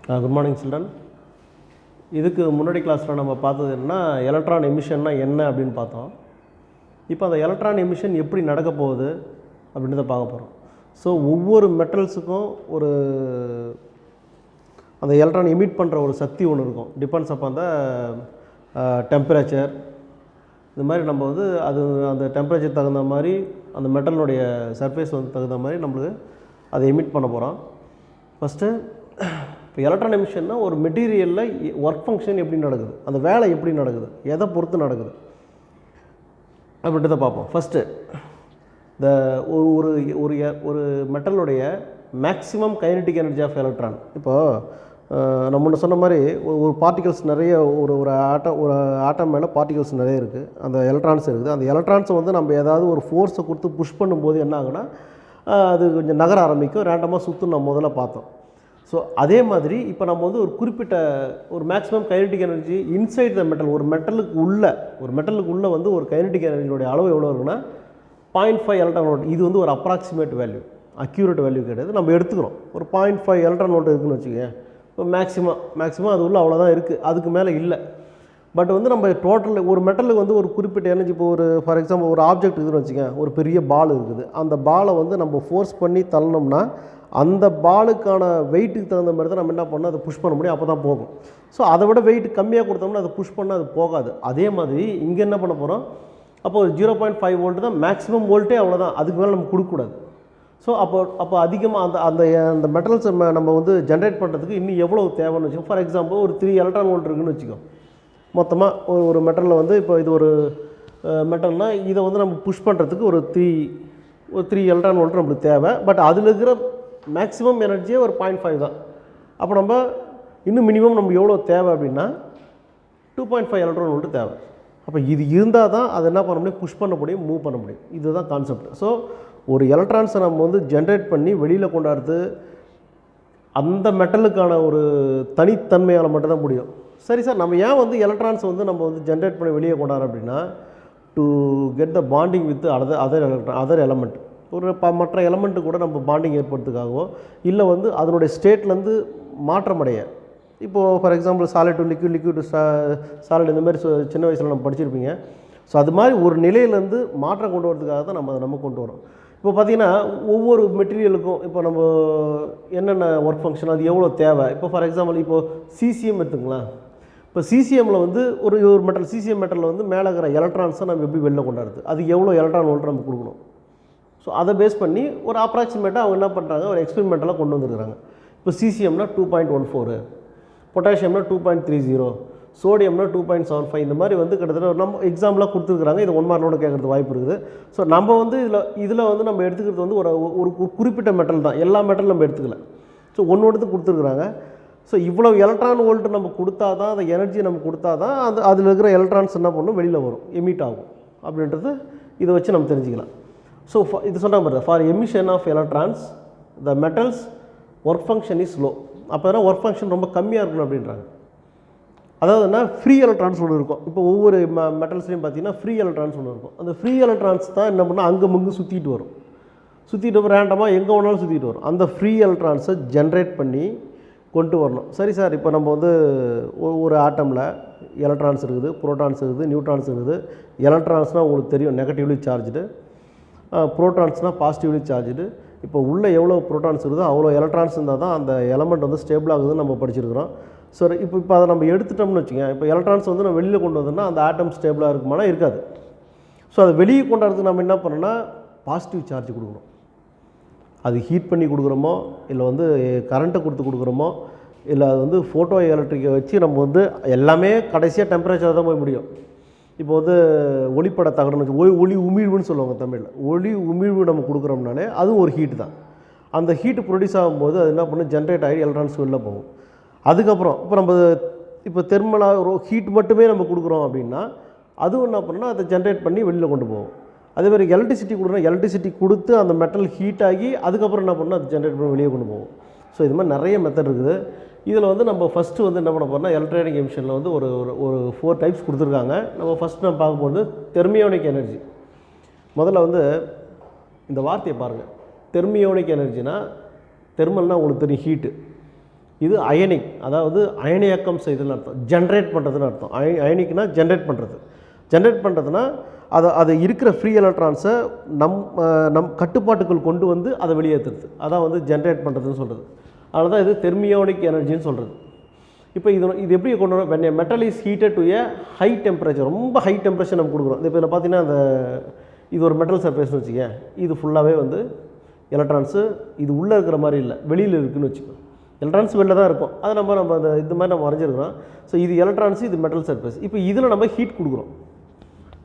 Good morning children. இதுக்கு முன்னாடி கிளாஸில் நம்ம பார்த்தது என்னன்னா எலக்ட்ரான் எமிஷன்னா என்ன அப்படின்னு பார்த்தோம். இப்போ அந்த எலக்ட்ரான் எமிஷன் எப்படி நடக்க போகுது அப்படின்றத பார்க்க போகிறோம். ஸோ ஒவ்வொரு மெட்டல்ஸுக்கும் ஒரு அந்த எலக்ட்ரான் எமிட் பண்ணுற ஒரு சக்தி ஒன்று இருக்கும். Depends upon the temperature. இந்த மாதிரி நம்ம வந்து அது அந்த டெம்பரேச்சர் தகுந்த மாதிரி அந்த மெட்டலுடைய சர்ஃபேஸ் வந்து தகுந்த மாதிரி நம்மளுக்கு அதை எமிட் பண்ண போகிறோம். ஃபஸ்ட்டு இப்போ எலக்ட்ரான் எமிஷன்னா ஒரு மெட்டீரியலில் ஒர்க் ஃபங்க்ஷன் எப்படி நடக்குது, அந்த வேலை எப்படி நடக்குது, எதை பொறுத்து நடக்குது அப்படின்றத பார்ப்போம். ஃபஸ்ட்டு இந்த ஒரு ஒரு ஒரு மெட்டலுடைய maximum kinetic energy of electron. இப்போது நம்ம முன்ன சொன்ன மாதிரி ஒரு பார்ட்டிகல்ஸ் நிறைய ஒரு ஆட்டம் மேலே பார்ட்டிகல்ஸ் நிறைய இருக்குது, அந்த எலக்ட்ரான்ஸ் இருக்குது. அந்த எலக்ட்ரான்ஸை வந்து நம்ம ஏதாவது ஒரு ஃபோர்ஸை கொடுத்து புஷ் பண்ணும்போது என்ன ஆகுனா அது கொஞ்சம் நகர ஆரம்பிக்கும், ரேண்டமாக சுற்றும் நம்ம முதல்ல பார்த்தோம். ஸோ அதே மாதிரி இப்போ நம்ம வந்து ஒரு குறிப்பிட்ட ஒரு maximum kinetic energy inside the metal, ஒரு மெட்டலுக்கு உள்ளே வந்து ஒரு கைனடிக் எனர்ஜியோடைய அளவு எவ்வளோ இருக்குன்னா 0.5 எலக்ட்ரான் வோல்ட். இது வந்து ஒரு அப்ராக்சிமேட் வேல்யூ, அக்யூரேட் வேல்யூ கிடையாது. நம்ம எடுத்துக்கிறோம் ஒரு 0.5 எலக்ட்ரான் வோல்ட் இருக்குதுன்னு வச்சுக்கோங்க. இப்போ மேக்ஸிமம் அது உள்ள அவ்வளோதான் இருக்குது, அதுக்கு மேலே இல்லை. பட் வந்து நம்ம டோட்டல் ஒரு மெட்டலுக்கு வந்து ஒரு குறிப்பிட்ட எனர்ஜி, இப்போ ஒரு ஃபார் எக்ஸாம்பிள் ஒரு ஆப்ஜெக்ட் இருக்குதுன்னு வச்சுக்கோங்க, ஒரு பெரிய பால் இருக்குது. அந்த பாலை வந்து நம்ம ஃபோர்ஸ் பண்ணி தள்ளணும்னா அந்த பாலுக்கான வெயிட்டுக்கு தகுந்த மாதிரி தான் நம்ம என்ன பண்ணோம், அதை புஷ் பண்ண முடியும், அப்போ தான் போகும். ஸோ அதை விட வெயிட் கம்மியாக கொடுத்தோம்னா அதை புஷ் பண்ணால் அது போகாது. அதே மாதிரி இங்கே என்ன பண்ண போகிறோம், அப்போது 0.5 வோல்ட் தான் மேக்ஸிமம் வோல்ட்டே, அவ்வளோதான், அதுக்கு மேலே நம்ம கொடுக்கக்கூடாது. ஸோ அப்போ அதிகமாக அந்த மெட்டல்ஸ் நம்ம வந்து ஜென்ரேட் பண்ணுறதுக்கு இன்னும் எவ்வளோ தேவைன்னு வச்சுக்கோ. ஃபார் எக்ஸாம்பிள் ஒரு 3 எலக்ட்ரான் வோல்ட் இருக்குதுன்னு வச்சுக்கோ. மொத்தமாக ஒரு மெட்டலில் வந்து இப்போ இது ஒரு மெட்டல்னால் இதை வந்து நம்ம புஷ் பண்ணுறதுக்கு ஒரு 3 எலக்ட்ரான் வோல்ட் நம்மளுக்கு தேவை. பட் அதில் இருக்கிற மேக்ஸிமம் எனர்ஜியே ஒரு 0.5 தான். அப்போ நம்ம இன்னும் மினிமம் நம்ம எவ்வளோ தேவை அப்படின்னா 2.5 எலக்ட்ரான் வோல்ட் தேவை. அப்போ இது இருந்தால் தான் அதை என்ன பண்ண முடியும், புஷ் பண்ண முடியும், மூவ் பண்ண முடியும். இதுதான் கான்செப்ட். ஸோ ஒரு எலக்ட்ரான்ஸை நம்ம வந்து ஜென்ரேட் பண்ணி வெளியில் கொண்டாடுறது அந்த மெட்டலுக்கான ஒரு தனித்தன்மையால் மட்டும்தான் முடியும். சரி சார், நம்ம ஏன் வந்து எலக்ட்ரான்ஸை வந்து நம்ம வந்து ஜென்ரேட் பண்ணி வெளியே கொண்டாடுறோம் அப்படின்னா to get the bonding with other element. ஒரு மற்ற எலமெண்ட்டு கூட நம்ம பாண்டிங் ஏற்படுறதுக்காகவோ இல்லை வந்து அதனுடைய ஸ்டேட்லேருந்து மாற்றமடைய. இப்போது for example solid to liquid to solid, இந்த மாதிரி சின்ன வயசில் நம்ம படிச்சிருப்பீங்க. ஸோ அது மாதிரி ஒரு நிலையிலேருந்து மாற்றம் கொண்டு வரதுக்காக தான் நம்ம கொண்டு வரோம். இப்போ பார்த்திங்கன்னா ஒவ்வொரு மெட்டீரியலுக்கும் இப்போ நம்ம என்னென்ன ஒர்க் ஃபங்க்ஷன், அது எவ்வளோ தேவை. இப்போ ஃபார் எக்ஸாம்பிள் இப்போது சிசிஎம் எடுத்துங்களேன். இப்போ சிசிஎம்மில் வந்து ஒரு மெட்டல், சிசிஎம் மெட்டலில் வந்து மேலே இருக்கிற எலக்ட்ரான்ஸை நம்ம எப்படி வெளில கொண்டாடுறது, அது எவ்வளோ எலக்ட்ரான் வோல்ட் நம்ம கொடுக்கணும். ஸோ அதை பேஸ் பண்ணி ஒரு அப்ராக்சிமேட்டாக அவங்க என்ன பண்ணுறாங்க, ஒரு எக்ஸ்பெரிமெண்டலாக கொண்டு வந்துருக்காங்க. இப்போ சிசிஎம்னா 2.14, பொட்டாசியம்னா 2.30, சோடியம்னா 2.75. இந்த மாதிரி வந்து கிட்டத்தட்ட நம்ம எக்ஸாம்பிளாக கொடுத்துருக்குறாங்க. இது 1 மார்க்கோட கேட்குறது வாய்ப்பு இருக்குது. ஸோ நம்ம வந்து இதில் வந்து நம்ம எடுத்துக்கிறது வந்து ஒரு குறிப்பிட்ட மெட்டல் தான், எல்லா மெட்டலும் நம்ம எடுத்துக்கல. ஸோ ஒன்று கொடுத்துருக்குறாங்க. ஸோ இவ்வளோ எலக்ட்ரான் வோல்ட் நம்ம கொடுத்தா தான், அந்த எனர்ஜி நம்ம கொடுத்தா தான் அதில் இருக்கிற எலக்ட்ரான்ஸ் என்ன பண்ணும், வெளியில் வரும், எமிட் ஆகும் அப்படின்றது இதை வச்சு நம்ம தெரிஞ்சுக்கலாம். ஸோ இது சொன்ன மாதிரி for emission of electrons the metals work function is low. அப்போ தான் ஒர்க் ஃபங்க்ஷன் ரொம்ப கம்மியாக இருக்கணும் அப்படின்றாங்க. அதாவதுன்னா ஃப்ரீ எலக்ட்ரான்ஸ் ஒன்று இருக்கும். இப்போ ஒவ்வொரு மெட்டல்ஸ்லையும் பார்த்தீங்கன்னா ஃப்ரீ எலக்ட்ரான்ஸ் ஒன்று இருக்கும். அந்த ஃப்ரீ எலக்ட்ரான்ஸ் தான் என்ன பண்ணால் அங்கே முங்கு சுற்றிட்டு வரும், சுற்றிட்டு ரேண்டமாக எங்கே வேணாலும் சுற்றிட்டு வரும். அந்த ஃப்ரீ எலக்ட்ரான்ஸை ஜென்ரேட் பண்ணி கொண்டு வரணும். சரி சார், இப்போ நம்ம வந்து ஒரு ஆட்டமில் எலக்ட்ரான்ஸ் இருக்குது, புரோட்டான்ஸ் இருக்குது, நியூட்ரான்ஸ் இருக்குது. எலக்ட்ரான்ஸ்னால் உங்களுக்கு தெரியும் நெகட்டிவ்லி சார்ஜ்டு, புரோட்டான்ஸ்னால் பாசிட்டிவ்லி சார்ஜ்டு. இப்போ உள்ளே எவ்வளோ புரோட்டான்ஸ் இருக்குதோ அவ்வளோ எலக்ட்ரான்ஸ் இருந்தால் தான் அந்த எலமெண்ட் வந்து ஸ்டேபிள் ஆகுதுன்னு நம்ம படிச்சிருக்கிறோம். ஸோ இப்போ அதை நம்ம எடுத்துட்டோம்னு வச்சுக்கோங்க. இப்போ எலக்ட்ரான்ஸ் வந்து நம்ம வெளியில் கொண்டு வந்தோம்னா அந்த ஆட்டம் ஸ்டேபிளாக இருக்குமானா இருக்காது. ஸோ அதை வெளியே கொண்டாடுறதுக்கு நம்ம என்ன பண்ணோம்னா பாசிட்டிவ் சார்ஜ் கொடுக்கணும். அது ஹீட் பண்ணி கொடுக்குறோமோ இல்லை வந்து கரண்ட்டை கொடுக்குறோமோ இல்லை அது வந்து ஃபோட்டோ எலக்ட்ரிக்கை வச்சு நம்ம வந்து எல்லாமே கடைசியாக டெம்பரேச்சர் தான் போய் முடியும். இப்போ வந்து ஒளிப்பட தகடுன்னு வச்சு ஒளி உமிழ்வுன்னு சொல்லுவாங்க தமிழில். ஒளி உமிழ்வு நம்ம கொடுக்குறோம்னாலே அதுவும் ஒரு ஹீட்டு தான். அந்த ஹீட்டு ப்ரொடியூஸ் ஆகும்போது அது என்ன பண்ணும், ஜென்ரேட் ஆகி எலக்ட்ரான்ஸ் வெளில போகும். அதுக்கப்புறம் இப்போ நம்ம இப்போ தெர்மலாக ஒரு ஹீட் மட்டுமே நம்ம கொடுக்குறோம் அப்படின்னா அதுவும் என்ன பண்ணோன்னா அதை ஜென்ரேட் பண்ணி வெளியில் கொண்டு போகும். அதேமாதிரி எலக்ட்ரிசிட்டி கொடுக்குறோம், எலக்ட்ரிசிட்டி கொடுத்து அந்த மெட்டல் ஹீட் ஆகி அதுக்கப்புறம் என்ன பண்ணணும், அது ஜென்ரேட் பண்ணி வெளியே கொண்டு போகும். ஸோ இது மாதிரி நிறைய மெத்தட் இருக்குது. இதில் வந்து நம்ம ஃபஸ்ட்டு வந்து என்ன பண்ண போகிறோம்னா எலக்ட்ரானிக் எமிஷனில் வந்து ஒரு 4 டைப்ஸ் கொடுத்துருக்காங்க. நம்ம ஃபஸ்ட் நம்ம பார்க்கும்போது தெர்மியோனிக் எனர்ஜி. முதல்ல வந்து இந்த வார்த்தையை பாருங்கள், தெர்மியோனிக் எனர்ஜினா தெர்மல்னால் உங்களுக்கு தெரியும் ஹீட்டு. இது அயனிக், அதாவது அயனியாக்கம் செய்தல்னு அர்த்தம், ஜென்ரேட் பண்ணுறதுன்னு அர்த்தம். அயனிக்னா ஜென்ரேட் பண்ணுறது. ஜென்ரேட் பண்ணுறதுனா அது இருக்கிற ஃப்ரீ எலக்ட்ரான்ஸை நம் கட்டுப்பாட்டுக்குள் கொண்டு வந்து அதை வெளியேற்றுறது, அதான் வந்து ஜென்ரேட் பண்ணுறதுன்னு சொல்கிறது. அதனால தான் இது தெர்மியோனிக் எனர்ஜின்னு சொல்கிறது. இப்போ இது எப்படி கொண்டு வரும்? when a metal is heated to a high temperature, ரொம்ப ஹை டெம்பரேச்சர் நம்ம கொடுக்குறோம். இப்போ இதில் பார்த்தீங்கன்னா இது ஒரு மெட்டல் சர்ஃபேஸ்னு வச்சுக்க, இது ஃபுல்லாகவே வந்து எலக்ட்ரான்ஸு இது உள்ளே இருக்கிற மாதிரி இல்லை, வெளியில் இருக்குதுன்னு வச்சுக்கோ. எலக்ட்ரான்ஸ் வெளில தான் இருக்கும், அதை நம்ம இது மாதிரி நம்ம வரைஞ்சிருக்கிறோம். ஸோ இது எலக்ட்ரான்ஸு, இது மெட்டல் சர்ஃபேஸ். இப்போ இதில் நம்ம ஹீட் கொடுக்குறோம்,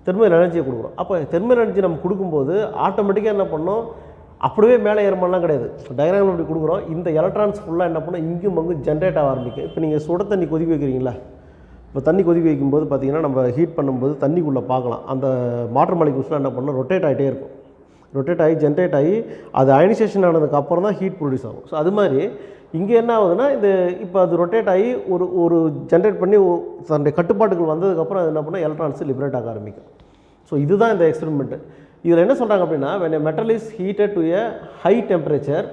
தெர்மல் எனர்ஜியை கொடுக்குறோம். அப்போ தெர்மல் எனர்ஜி நம்ம கொடுக்கும்போது ஆட்டோமேட்டிக்காக என்ன பண்ணோம், அப்படியே மேலே ஏறமெல்லாம் கிடையாது, டயக்ராம் அப்படி கொடுக்குறோம். இந்த எலக்ட்ரான்ஸ் ஃபுல்லாக என்ன பண்ணோம், இங்கும் அங்கும் ஜென்ரேட் ஆக ஆரம்பிக்கும். இப்போ நீங்கள் சுட தண்ணி கொதிக்க வைக்கிறீங்களா, இப்போ தண்ணி கொதிக்க வைக்கும்போது பார்த்தீங்கன்னா நம்ம ஹீட் பண்ணும்போது தண்ணிக்குள்ளே பார்க்கலாம், அந்த வாட்டர் மாலிக்யூல்ஸ்லாம் என்ன பண்ணணும், ரொட்டேட் ஆகிட்டே இருக்கும். ரொட்டேட் ஆகி ஜென்ரேட் ஆகி அது அயனைசேஷன் ஆனதுக்கு அப்புறம் தான் ஹீட் ப்ரொடியூஸ் ஆகும். ஸோ அது மாதிரி இங்கே என்ன ஆகுதுன்னா, இப்போ அது ரொட்டேட் ஆகி ஒரு ஜென்ரேட் பண்ணி தன்னுடைய கட்டுப்பாட்டுகள் வந்ததுக்கப்புறம் அது என்ன பண்ணால் எலக்ட்ரான்ஸ் லிபரேட் ஆக ஆரம்பிக்கும். ஸோ இதுதான் இந்த எக்ஸ்பெரிமெண்ட்டு. இதில் என்ன சொல்கிறாங்க அப்படின்னா, when a metal is heated to a high temperature,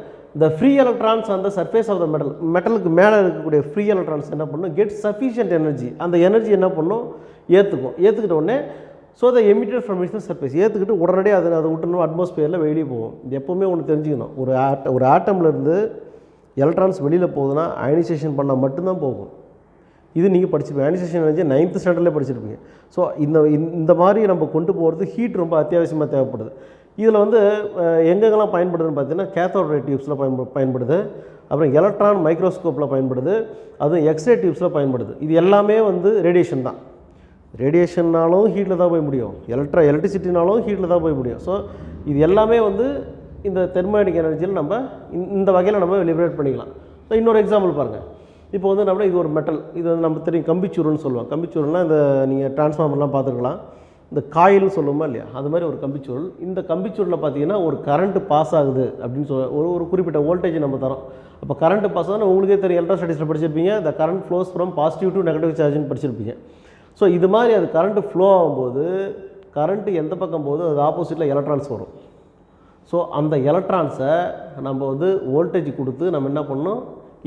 the free electrons on the surface of the metal, மெட்டலுக்கு மேலே இருக்கக்கூடிய ஃப்ரீ எலக்ட்ரான்ஸ் என்ன பண்ணும், get sufficient energy, அந்த எனர்ஜி என்ன பண்ணும், ஏற்றுக்கிட்ட உடனே so the emitted from its surface, ஏற்றுக்கிட்டு உடனடியே அதை விட்டுணும் அட்மாஸ்பியரில் வெளியே போகும். இது எப்போவுமே ஒன்று தெரிஞ்சுக்கணும், ஒரு ஆட்டம்லேருந்து எலக்ட்ரான்ஸ் வெளியில் போகுதுன்னா அயனைசேஷன் பண்ணால் மட்டும்தான் போகும். இது நீங்கள் படிச்சிருப்பீங்க, அயனைசேஷன் எனர்ஜி 9th ஸ்டாண்டர்ட்லேயே படிச்சிருப்பீங்க. ஸோ இந்த மாதிரி நம்ம கொண்டு போகிறது ஹீட் ரொம்ப அத்தியாவசியமாக தேவைப்படுது. இதில் வந்து எங்கெங்கெல்லாம் பயன்படுதுன்னு பார்த்தீங்கன்னா, கேத்தோட் ரே டியூப்ஸில் பயன்படுது, அப்புறம் எலக்ட்ரான் மைக்ரோஸ்கோப்பில் பயன்படுது, அதுவும் எக்ஸ்ரே டியூப்ஸில் பயன்படுது. இது எல்லாமே வந்து ரேடியேஷன் தான். ரேடியேஷன்னாலும் ஹீட்டில் தான் போய் முடியும், எலக்ட்ரிசிட்டினாலும் ஹீட்டில் தான் போய் முடியும். ஸோ இது எல்லாமே வந்து இந்த தெர்மோடைனமிக் எனர்ஜியில் நம்ம இந்த வகையில் நம்ம லிபரேட் பண்ணிக்கலாம். ஸோ இன்னொரு எக்ஸாம்பிள் பாருங்கள். இப்போ வந்து நம்ம இது ஒரு மெட்டல், இது வந்து நம்ம தெரியும் கம்பிச்சுருள்னு சொல்லுவோம். கம்பிச்சுருள்னா இந்த நீங்கள் டிரான்ஸ்ஃபார்மர்லாம் பார்த்துருக்கலாம், இந்த காயில்னு சொல்லுவோமா இல்லையா, அது மாதிரி ஒரு கம்பிச்சுருள். இந்த கம்பிச்சுருளில் பார்த்தீங்கன்னா ஒரு கரண்ட்டு பாஸ் ஆகுது அப்படின்னு ஒரு குறிப்பிட்ட வோல்டேஜ் நம்ம தரோம். அப்போ கரண்ட்டு பாஸ் ஆகுதுன்னா உங்களுக்கே தெரியும், எலக்ட்ரோஸ்டாட்டிக்ஸில் படிச்சிருப்பீங்க, the current flows from positive to negative சார்ஜ்னு படிச்சிருப்பீங்க. ஸோ இது மாதிரி அது கரண்ட்டு ஃப்ளோ ஆகும்போது கரண்ட்டு எந்த பக்கம் போகுது அது ஆப்போசிட்டில் எலக்ட்ரான்ஸ் வரும். ஸோ அந்த எலக்ட்ரான்ஸை நம்ம வந்து வோல்டேஜ் கொடுத்து நம்ம என்ன பண்ணோம்,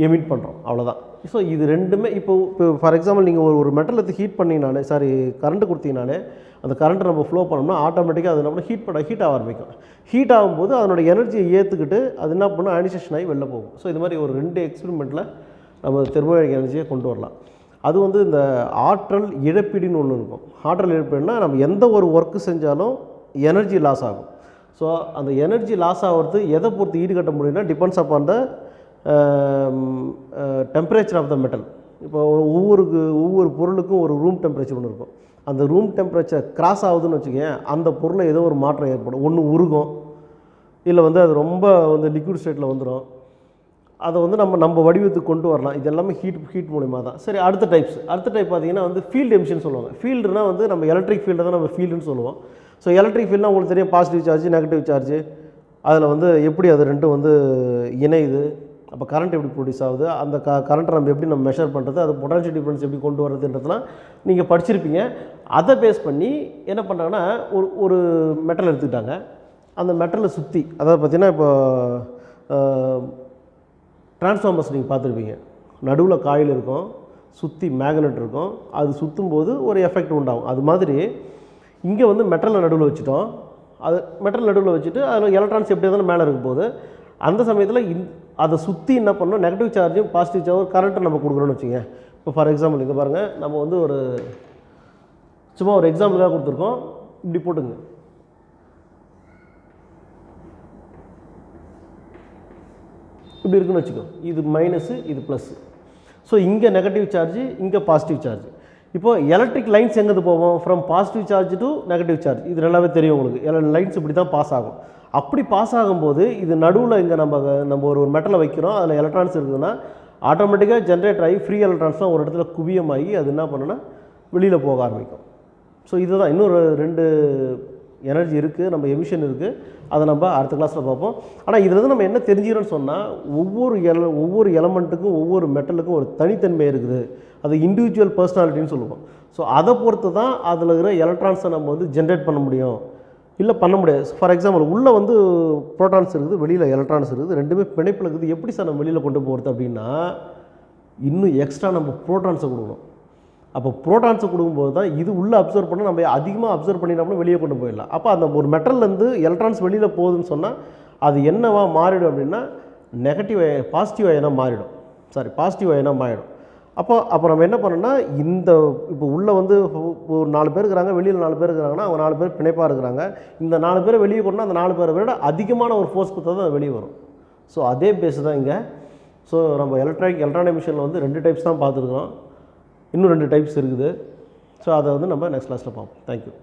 எமிட் பண்ணுறோம், அவ்வளோதான். ஸோ இது ரெண்டுமே இப்போ ஃபார் எக்ஸாம்பிள் நீங்கள் ஒரு மெட்டல் எடுத்து ஹீட் பண்ணிங்கனாலே, கரண்ட்டு கொடுத்தீங்கனாலே அந்த கரண்ட்டை நம்ம ஃப்ளோ பண்ணோம்னா ஆட்டோமேட்டிக்காக அது நம்ம ஹீட் ஆக ஆரம்பிக்கும். ஹீட் ஆகும்போது அதனோட எனர்ஜியை ஏற்றுக்கிட்டு அது என்ன பண்ணும், அயனைசேஷன் ஆகி வெளில போகும். ஸோ இது மாதிரி ஒரு 2 எக்ஸ்பெரிமெண்ட்டில் நம்ம தெர்மோடைனமிக் எனர்ஜியை கொண்டு வரலாம். அது வந்து இந்த ஆற்றல் இழப்பீடுன்னு ஒன்று இருக்கும். ஆற்றல் இழப்பீடுனா நம்ம எந்த ஒரு ஒர்க்கு செஞ்சாலும் எனர்ஜி லாஸ் ஆகும். ஸோ அந்த எனர்ஜி லாஸ் ஆகிறது எதை பொறுத்து ஈடுகட்ட முடியும்னா, depends upon the temperature of the metal. இப்போ ஒவ்வொரு பொருளுக்கும் ஒரு ரூம் டெம்பரேச்சர் ஒன்று இருக்கும். அந்த ரூம் டெம்பரேச்சர் கிராஸ் ஆகுதுன்னு வச்சுக்கோங்க, அந்த பொருளை ஏதோ ஒரு மாற்றம் ஏற்படும். ஒன்று உருகும், இல்லை வந்து அது ரொம்ப வந்து லிக்விட் ஸ்டேட்டில் வந்துடும். அதை வந்து நம்ம வடிவத்துக்கு கொண்டு வரலாம். இது எல்லாமே ஹீட் மூலிமா தான். சரி, அடுத்த டைப் பார்த்தீங்கன்னா வந்து ஃபீல்டு எமிஷன் சொல்லுவாங்க. ஃபீல்டுனா வந்து நம்ம எலக்ட்ரிக் ஃபீல்டை தான் நம்ம ஃபீல்டுன்னு சொல்லுவோம். ஸோ எலக்ட்ரிக் ஃபீல்ட்னா உங்களுக்கு தெரியும், பாசிட்டிவ் சார்ஜ் நெகட்டிவ் சார்ஜ், அதில் வந்து எப்படி அது ரெண்டும் வந்து இணையுது, அப்போ கரண்ட் எப்படி ப்ரொடியூஸ் ஆகுது, அந்த கரண்ட்டை நம்ம எப்படி மெஷர் பண்ணுறது, அது பொட்டன்ஷியல் டிஃபரன்ஸ் எப்படி கொண்டு வரதுன்றதுலாம் நீங்கள் படிச்சிருப்பீங்க. அதை பேஸ் பண்ணி என்ன பண்ணுறாங்கன்னா, ஒரு மெட்டல் எடுத்துக்கிட்டாங்க. அந்த மெட்டலை சுற்றி, அதாவது பார்த்திங்கன்னா இப்போ டிரான்ஸ்ஃபார்மர்ஸ் நீங்கள் பார்த்துருப்பீங்க, நடுவில் காயில் இருக்கும், சுற்றி மேக்னெட் இருக்கும், அது சுற்றும்போது ஒரு எஃபெக்ட் உண்டாகும். அது மாதிரி இங்கே வந்து மெட்டலை நடுவில் வச்சுட்டோம். அது மெட்டல் நடுவில் வச்சுட்டு அதில் எலக்ட்ரான்ஸ் எப்படி இருந்தாலும் மேலே இருக்கும் போது அந்த சமயத்தில் அதை சுற்றி என்ன பண்ணணும், நெகட்டிவ் சார்ஜும் பாசிட்டிவ் சார்ஜும் கரண்ட்டை நம்ம கொடுக்குறோன்னு வச்சுங்க. இப்போ ஃபார் எக்ஸாம்பிள் இங்கே பாருங்கள், நம்ம வந்து சும்மா ஒரு எக்ஸாம்பிளுக்காக கொடுத்துருக்கோம். இப்படி போட்டுங்க, இப்படி இருக்குன்னு வச்சுக்கோ. இது மைனஸு, இது ப்ளஸ்ஸு. ஸோ இங்கே நெகட்டிவ் சார்ஜ், இங்கே பாசிட்டிவ் சார்ஜ். இப்போது எலக்ட்ரிக் லைன்ஸ் எங்கே போவோம், from positive charge to negative charge. இது நல்லாவே தெரியும் உங்களுக்கு, லைன்ஸ் இப்படி தான் பாஸ் ஆகும். அப்படி பாஸ் ஆகும்போது இது நடுவில் இங்கே நம்ம ஒரு மெட்டலை வைக்கிறோம், அதில் எலக்ட்ரான்ஸ் இருக்குதுன்னா ஆட்டோமேட்டிக்காக ஜென்ரேட் ஆகி ஃப்ரீ எலக்ட்ரான்ஸ்லாம் ஒரு இடத்துல குவியமாகி அது என்ன பண்ணுன்னா வெளியில் போக ஆரம்பிக்கும். ஸோ இதுதான் இன்னொரு 2 எனர்ஜி இருக்குது, நம்ம எமிஷன் இருக்குது. அதை நம்ம அடுத்த கிளாஸில் பார்ப்போம். ஆனால் இதில் நம்ம என்ன தெரிஞ்சுக்கிறோன்னு சொன்னால், ஒவ்வொரு எலமெண்ட்டுக்கும் ஒவ்வொரு மெட்டலுக்கும் ஒரு தனித்தன்மை இருக்குது. அது இண்டிவிஜுவல் பர்சனாலிட்டின்னு சொல்லுவோம். ஸோ அதை பொறுத்து தான் அதில் இருக்கிற எலக்ட்ரான்ஸை நம்ம வந்து ஜென்ரேட் பண்ண முடியும், இல்லை பண்ண முடியாது. ஃபார் எக்ஸாம்பிள் உள்ளே வந்து ப்ரோட்டான்ஸ் இருக்குது, வெளியில் எலக்ட்ரான்ஸ் இருக்குது, ரெண்டுமே பிணைப்பில் இருக்குது. எப்படி சார் நம்ம வெளியில் கொண்டு போகிறது அப்படின்னா, இன்னும் எக்ஸ்ட்ரா நம்ம ப்ரோட்டான்ஸை கொடுக்கணும். அப்போ ப்ரோட்டான்ஸை கொடுக்கும்போது தான் இது உள்ளே அப்சர்வ் பண்ண நம்ம அதிகமாக அப்சர்வ் பண்ணினோம்னா வெளியே கொண்டு போயிடலாம். அப்போ அந்த ஒரு மெட்டல்லேருந்து எலக்ட்ரான்ஸ் வெளியில் போகுதுன்னு சொன்னால் அது என்னவா மாறிடும் அப்படின்னா நெகட்டிவ் பாசிட்டிவ் அயனாக மாறிடும். பாசிட்டிவ் அயனாக மாறிடும். அப்போ நம்ம என்ன பண்ணோம்னா இந்த இப்போ உள்ளே வந்து ஒரு 4 பேர் இருக்கிறாங்க, வெளியில் 4 பேர் இருக்கிறாங்கன்னா அவங்க 4 பேர் பிணைப்பாக இருக்கிறாங்க. இந்த 4 பேரை வெளியே கொண்டு அந்த 4 பேரை விட அதிகமான ஒரு ஃபோர்ஸ் கொடுத்தா தான் வெளியே வரும். ஸோ அதே பேஸ் தான் இங்கே. ஸோ நம்ம எலக்ட்ரானிக் மிஷினில் வந்து 2 டைப்ஸ் தான் பார்த்துருக்கோம். இன்னும் 2 டைப்ஸ் இருக்குது. ஸோ அதை வந்து நம்ம நெக்ஸ்ட் கிளாஸில் பார்ப்போம். தேங்க்யூ.